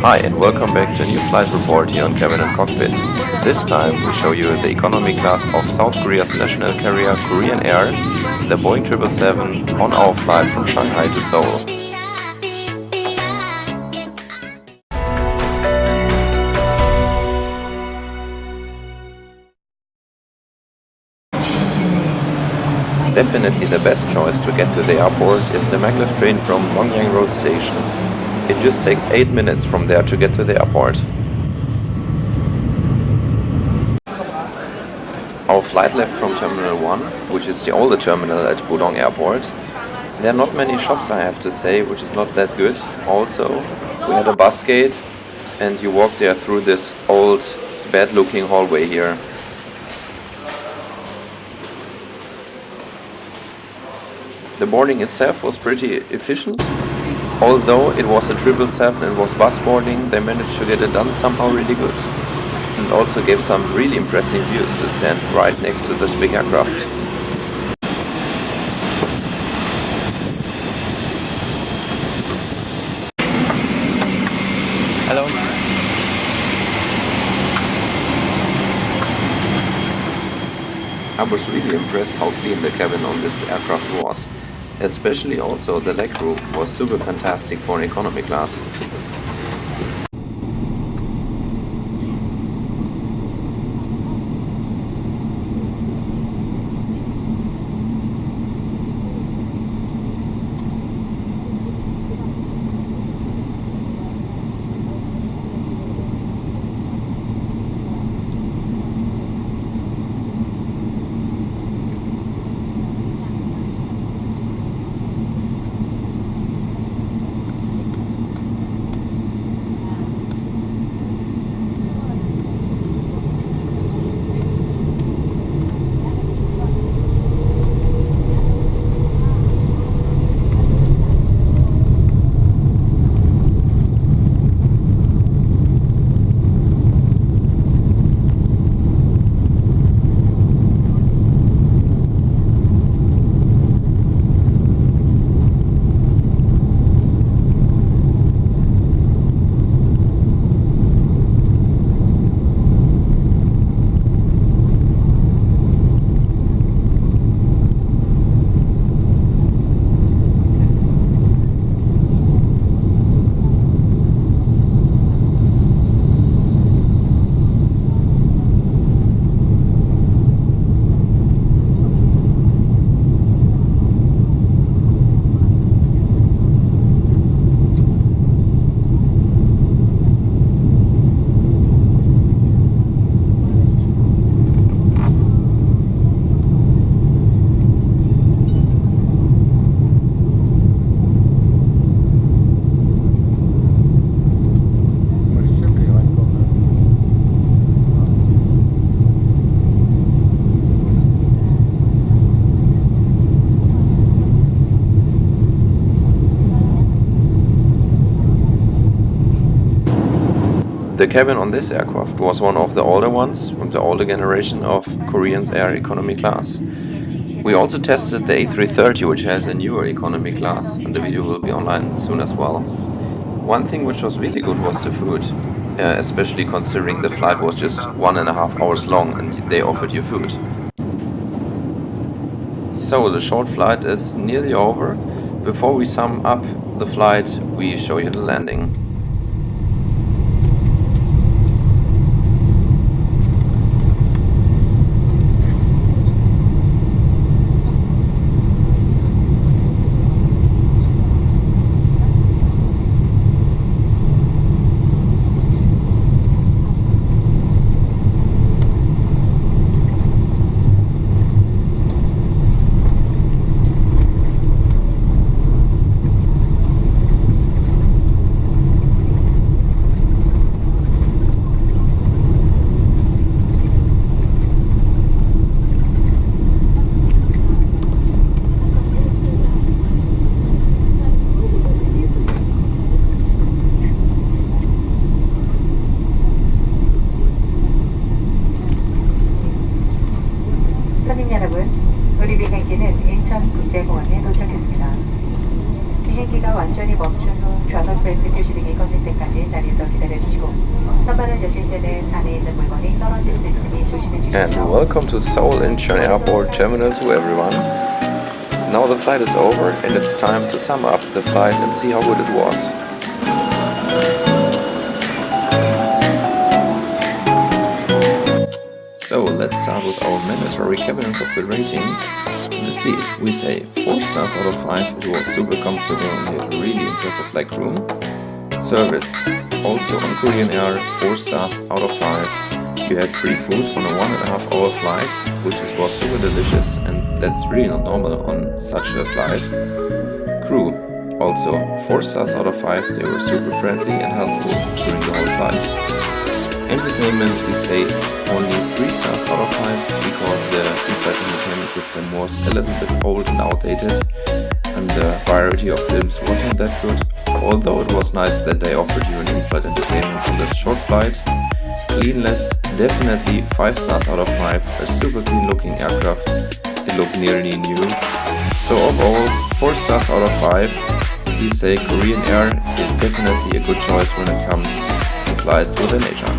Hi and welcome back to a new flight report here on Cabin and Cockpit. This time we show you the economy class of South Korea's national carrier Korean Air, the Boeing 777 on our flight from Shanghai to Seoul. Definitely the best choice to get to the airport is the maglev train from Longyang Road Station. It just takes 8 minutes from there to get to the airport. Our flight left from Terminal 1, which is the older terminal at Pudong Airport. There are not many shops, I have to say, which is not that good. Also, we had a bus gate and you walk there through this old, bad-looking hallway here. The boarding itself was pretty efficient. Although it was a 777 and was bus boarding, they managed to get it done somehow really good. And also gave some really impressive views to stand right next to this big aircraft. Hello. I was really impressed how clean the cabin on this aircraft was. Especially also the leg room was super fantastic for an economy class. The cabin on this aircraft was one of the older ones, from the older generation of Korean Air economy class. We also tested the A330, which has a newer economy class, and the video will be online soon as well. One thing which was really good was the food, especially considering the flight was just 1.5 hours long and they offered you food. So the short flight is nearly over. Before we sum up the flight, we show you the landing. 비행기가 완전히 멈춘 후 좌석 벨트 표시등이 꺼질 때까지 자리에서 기다려주시고 선반을 여실 때는 안에 있는 물건이 떨어질 수 있으니 조심해 주십시오. And welcome to Seoul Incheon Airport Terminal to everyone. Now the flight is over and it's time to sum up the flight and see how good it was. So let's start with our mandatory cabin and cockpit rating. The seat, we say 4 stars out of 5, it was super comfortable and we had a really impressive leg room. Service, also on Korean Air, 4 stars out of 5. You had free food on a 1.5 hour flight, which was super delicious and that's really not normal on such a flight. Crew, also 4 stars out of 5, they were super friendly and helpful during the whole flight. Entertainment, we say only 3 stars out of 5 because the in-flight entertainment system was a little bit old and outdated and the variety of films wasn't that good, although it was nice that they offered you an in-flight entertainment on this short flight. Cleanliness, definitely 5 stars out of 5, a super clean looking aircraft, it looked nearly new. So overall, 4 stars out of 5, we say Korean Air is definitely a good choice when it comes to flights within Asia.